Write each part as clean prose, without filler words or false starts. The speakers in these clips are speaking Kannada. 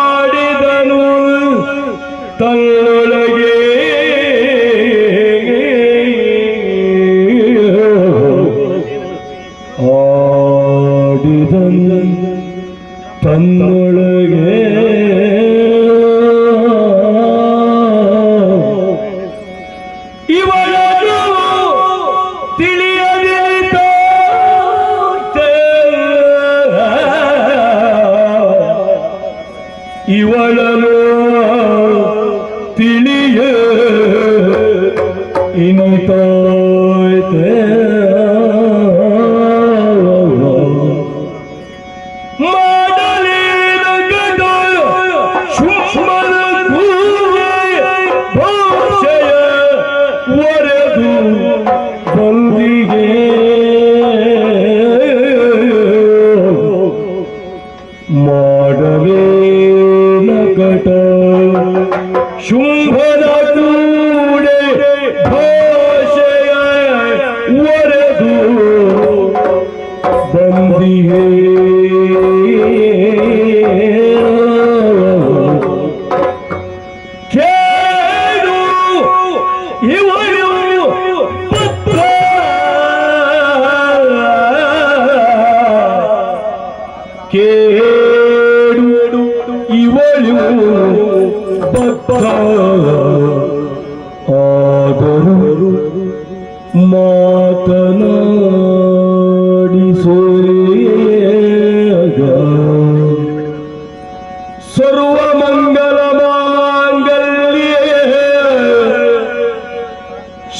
ಆಡಿದನು ತನ್ನೊಳಗೆ ಆಡಿದನು ತನ್ನೊಳಗೆ ಇವಳನ್ನು ತಿಳಿಯದಿತ ಇವಳನ್ನು ತಿಳಿಯ ಇನಿತಾಯ್ತೆ ಮಾಡಲೇ ನಕಟ ಶುಂಭದ ಕೂಡೆ ಭಾಷೆಯ ವರೆದು ಬಂದಿಯೇ ಕೇಳು ಇವಳು ಕೇಳು ಇವಳು ಬದ್ಧ ಆದರೂ ಮಾತನಾಡಿಸೇಗ ಸರ್ವಮಂಗಲ ಮಾಂಗಲ್ಯೇ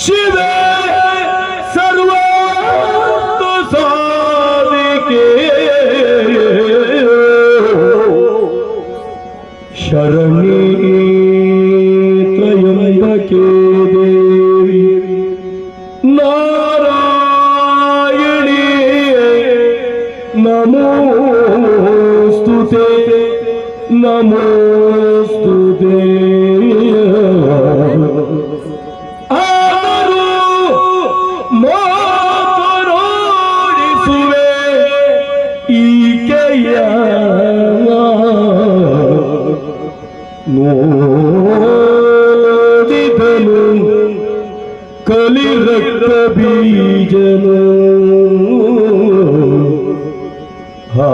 ಶಿವೆ ಸರ್ವಾರ್ಥ ಸಾಧಿಕೆ ಶರಣಿ ತ್ರಯಂಬಕೆ ದೇವಿ ನಾರಾಯಣಿ ನಮೋಸ್ತುತೆ ನಮೋಸ್ತುತೆ ಆದರೂ ಮಾತನಾಡಿಸುವೆ ಈಕೆಯ ನೋಡಿದನು ಕಲಿರಕ್ತ ಬೀಜನು ಆ